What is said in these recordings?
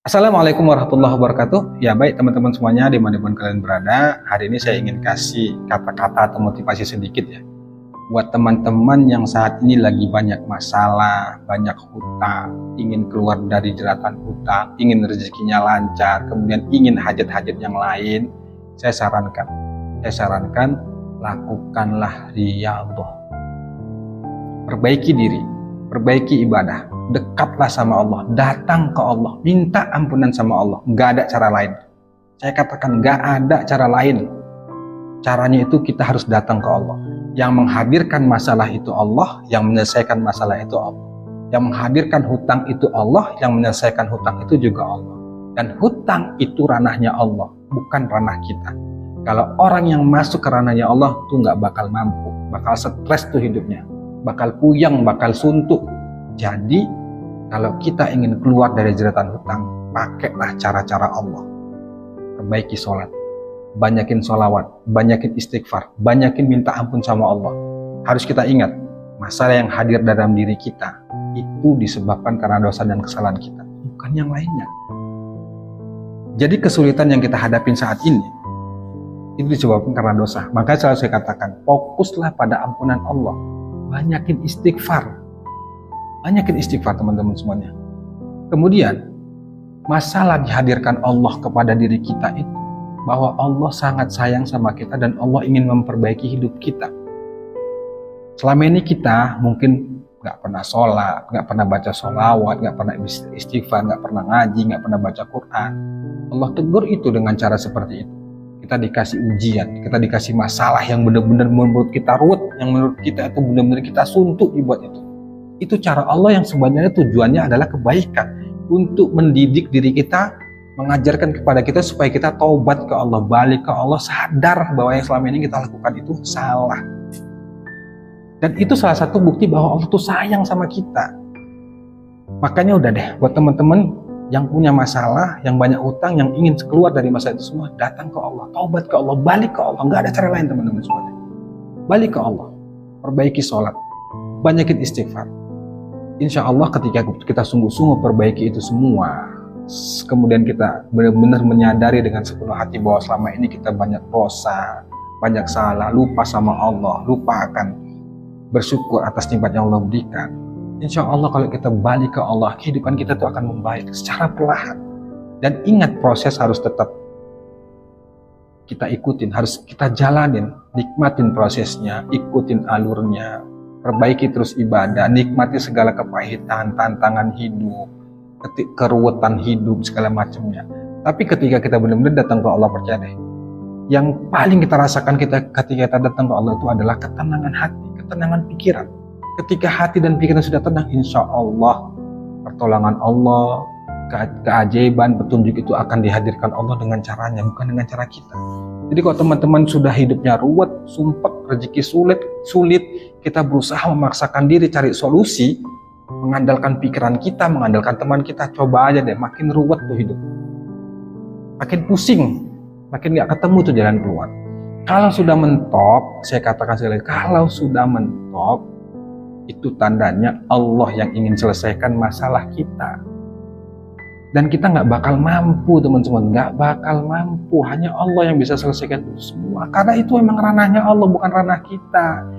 Assalamualaikum warahmatullahi wabarakatuh. Ya baik teman-teman semuanya dimanapun kalian berada. Hari ini saya ingin kasih kata-kata atau motivasi sedikit ya. Buat teman-teman yang saat ini lagi banyak masalah, banyak hutang, ingin keluar dari jeratan hutang, ingin rezekinya lancar, kemudian ingin hajat-hajat yang lain. Saya sarankan lakukanlah riyadhah. Perbaiki diri, perbaiki ibadah. Dekatlah sama Allah, datang ke Allah, minta ampunan sama Allah. Nggak ada cara lain. Saya katakan nggak ada cara lain. Caranya itu kita harus datang ke Allah. Yang menghadirkan masalah itu Allah, yang menyelesaikan masalah itu Allah. Yang menghadirkan hutang itu Allah, yang menyelesaikan hutang itu juga Allah. Dan hutang itu ranahnya Allah, bukan ranah kita. Kalau orang yang masuk ke ranahnya Allah tuh nggak bakal mampu, bakal stres tuh hidupnya, bakal puyeng, bakal suntuk. Jadi kalau kita ingin keluar dari jeratan hutang, pakailah cara-cara Allah. Perbaiki sholat, banyakin sholawat, banyakin istighfar, banyakin minta ampun sama Allah. Harus kita ingat, masalah yang hadir dalam diri kita itu disebabkan karena dosa dan kesalahan kita, bukan yang lainnya. Jadi kesulitan yang kita hadapin saat ini itu disebabkan karena dosa. Maka selalu saya katakan, fokuslah pada ampunan Allah, banyakin istighfar. Banyakin istighfar teman-teman semuanya. Kemudian masalah dihadirkan Allah kepada diri kita itu bahwa Allah sangat sayang sama kita dan Allah ingin memperbaiki hidup kita. Selama ini kita mungkin nggak pernah sholat, nggak pernah baca sholawat, nggak pernah istighfar, nggak pernah ngaji, nggak pernah baca Quran. Allah tegur itu dengan cara seperti itu. Kita dikasih ujian, kita dikasih masalah yang benar-benar menurut kita ruwet, yang menurut kita itu benar-benar kita suntuk dibuat itu. Itu cara Allah yang sebenarnya tujuannya adalah kebaikan, untuk mendidik diri kita, mengajarkan kepada kita supaya kita taubat ke Allah, balik ke Allah, sadar bahwa yang selama ini kita lakukan itu salah. Dan itu salah satu bukti bahwa Allah tuh sayang sama kita. Makanya udah deh, buat teman-teman yang punya masalah, yang banyak utang, yang ingin keluar dari masalah itu semua, datang ke Allah, taubat ke Allah, balik ke Allah. Nggak ada cara lain teman-teman semuanya. Balik ke Allah, perbaiki sholat, banyakin istighfar. Insya Allah ketika kita sungguh-sungguh perbaiki itu semua, kemudian kita benar-benar menyadari dengan sepenuh hati bahwa selama ini kita banyak dosa, banyak salah, lupa sama Allah, lupa akan bersyukur atas nikmat yang Allah berikan. Insya Allah kalau kita balik ke Allah, kehidupan kita itu akan membaik secara perlahan. Dan ingat, proses harus tetap kita ikutin, harus kita jalanin, nikmatin prosesnya, ikutin alurnya. Perbaiki terus ibadah, nikmati segala kepahitan, tantangan hidup, keruwetan hidup, segala macamnya. Tapi ketika kita benar-benar datang ke Allah, percaya deh, yang paling kita rasakan ketika kita datang ke Allah itu adalah ketenangan hati, ketenangan pikiran. Ketika hati dan pikiran sudah tenang, insya Allah pertolongan Allah, keajaiban, petunjuk itu akan dihadirkan Allah dengan caranya, bukan dengan cara kita. Jadi kalau teman-teman sudah hidupnya ruwet, sumpek, rezeki sulit, kita berusaha memaksakan diri cari solusi, mengandalkan pikiran kita, mengandalkan teman kita, coba aja deh, makin ruwet tuh hidup. Makin pusing, makin gak ketemu tuh jalan keluar. Kalau sudah mentok, saya katakan sekali lagi, kalau sudah mentok, itu tandanya Allah yang ingin selesaikan masalah kita. Dan kita nggak bakal mampu teman-teman, nggak bakal mampu. Hanya Allah yang bisa selesaikan itu semua. Karena itu memang ranahnya Allah, bukan ranah kita.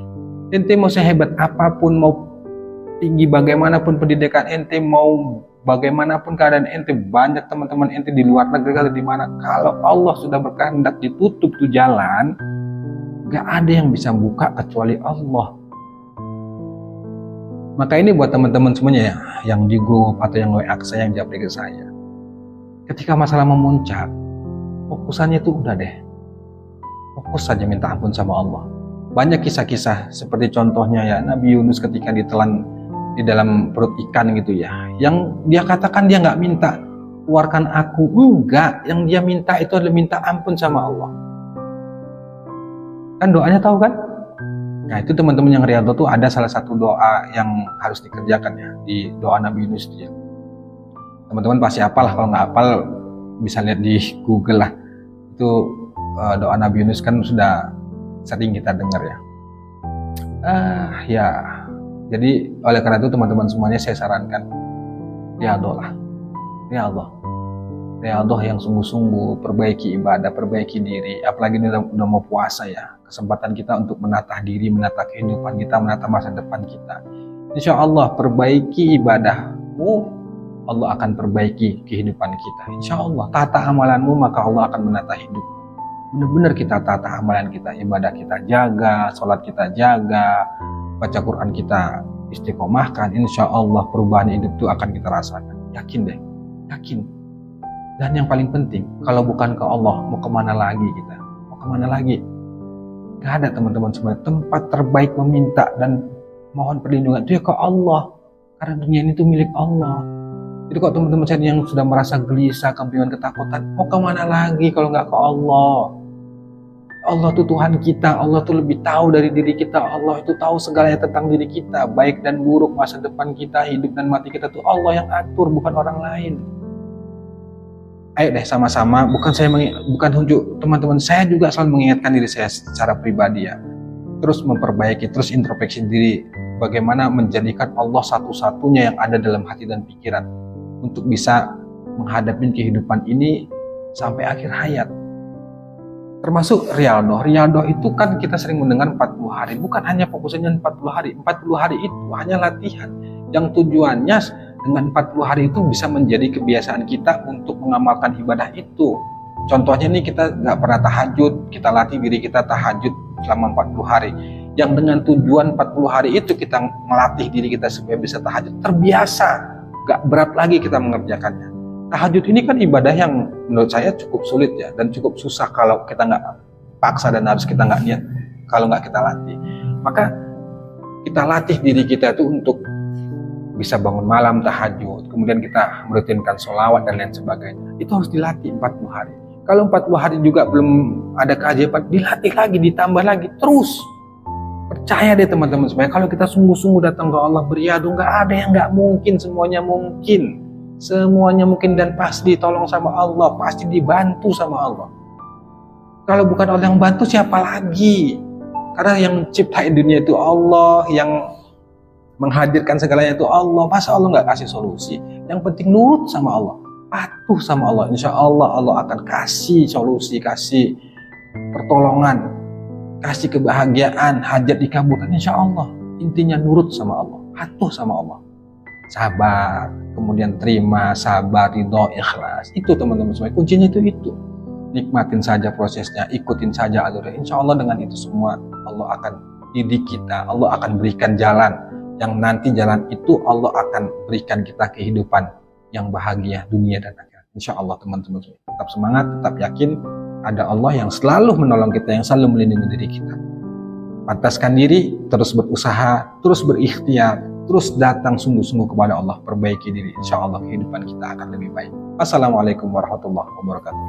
Ente mau sehebat apapun, mau tinggi bagaimanapun pendidikan ente, mau bagaimanapun keadaan ente, banyak teman-teman ente di luar negeri atau di mana. Kalau Allah sudah berkehendak ditutup tuh jalan, nggak ada yang bisa buka kecuali Allah. Maka ini buat teman-teman semuanya ya, yang di grup atau yang WA saya, yang japri ke saya. Ketika masalah memuncak, fokusannya itu udah deh, fokus saja minta ampun sama Allah. Banyak kisah-kisah seperti contohnya ya Nabi Yunus ketika ditelan di dalam perut ikan gitu ya. Yang dia katakan dia nggak minta keluarkan aku, enggak. Yang dia minta itu adalah minta ampun sama Allah. Kan doanya tahu kan? Nah itu teman-teman yang riyadhah tuh ada salah satu doa yang harus dikerjakan ya, di doa Nabi Yunus dia. Teman-teman pasti hafal lah, kalau nggak hafal bisa lihat di Google lah. Itu doa Nabi Yunus kan sudah sering kita dengar ya. Ya, jadi oleh karena itu teman-teman semuanya saya sarankan riyadhah lah, riyadhah. riyadhah yang sungguh-sungguh, perbaiki ibadah, perbaiki diri. Apalagi ini udah mau puasa ya, kesempatan kita untuk menata diri, menata kehidupan kita, menata masa depan kita. Insya Allah perbaiki ibadahmu, Allah akan perbaiki kehidupan kita. Insya Allah tata amalanmu, maka Allah akan menata hidup. Benar-benar kita tata amalan kita, ibadah kita jaga, sholat kita jaga, baca Quran kita istiqomahkan. Insya Allah perubahan hidup itu akan kita rasakan. Yakin deh, yakin. Dan yang paling penting, kalau bukan ke Allah, mau kemana lagi kita? Mau kemana lagi? Gak ada teman-teman sebenarnya. Tempat terbaik meminta dan mohon perlindungan itu ya ke Allah. Karena dunia ini tuh milik Allah. Jadi kok teman-teman saya yang sudah merasa gelisah, kebingungan, ketakutan, mau kemana lagi kalau nggak ke Allah? Allah tuh Tuhan kita, Allah tuh lebih tahu dari diri kita, Allah itu tahu segalanya tentang diri kita, baik dan buruk, masa depan kita, hidup dan mati kita tuh Allah yang atur, bukan orang lain. Ayo deh sama-sama, bukan unjuk teman-teman, saya juga selalu mengingatkan diri saya secara pribadi ya, terus memperbaiki, terus introspeksi diri, bagaimana menjadikan Allah satu-satunya yang ada dalam hati dan pikiran untuk bisa menghadapi kehidupan ini sampai akhir hayat. Termasuk riyadhah. Riyadhah itu kan kita sering mendengar 40 hari, bukan hanya fokusnya 40 hari. 40 hari itu hanya latihan yang tujuannya dengan 40 hari itu bisa menjadi kebiasaan kita untuk mengamalkan ibadah itu. Contohnya nih, kita nggak pernah tahajud, kita latih diri kita tahajud selama 40 hari. Yang dengan tujuan 40 hari itu kita melatih diri kita supaya bisa tahajud, terbiasa, nggak berat lagi kita mengerjakannya. Tahajud ini kan ibadah yang menurut saya cukup sulit ya, dan cukup susah kalau kita nggak paksa dan harus kita nggak niat, kalau nggak kita latih. Maka kita latih diri kita itu untuk bisa bangun malam tahajud, kemudian kita merutinkan sholawat dan lain sebagainya. Itu harus dilatih 40 hari. Kalau 40 hari juga belum ada keajaiban, dilatih lagi, ditambah lagi, terus. Percaya deh teman-teman, supaya kalau kita sungguh-sungguh datang ke Allah beribadah, nggak ada yang nggak mungkin, semuanya mungkin. Semuanya mungkin dan pasti ditolong sama Allah, pasti dibantu sama Allah. Kalau bukan Allah yang bantu, siapa lagi? Karena yang menciptain dunia itu Allah, yang menghadirkan segalanya itu Allah. Masa Allah nggak kasih solusi? Yang penting nurut sama Allah, patuh sama Allah. Insya Allah Allah akan kasih solusi, kasih pertolongan, kasih kebahagiaan, hajat dikabulkan. Insya Allah. Intinya nurut sama Allah, patuh sama Allah, sabar, kemudian terima, sabar, ridho, ikhlas. Itu teman-teman semua, kuncinya itu. Nikmatin saja prosesnya, ikutin saja alurnya. Insya Allah dengan itu semua Allah akan didik kita, Allah akan berikan jalan, yang nanti jalan itu Allah akan berikan kita kehidupan yang bahagia dunia dan akhirat. Insya Allah teman-teman, tetap semangat, tetap yakin ada Allah yang selalu menolong kita, yang selalu melindungi diri kita. Pantaskan diri, terus berusaha, terus berikhtiar, terus datang sungguh-sungguh kepada Allah, perbaiki diri. Insya Allah kehidupan kita akan lebih baik. Assalamualaikum warahmatullahi wabarakatuh.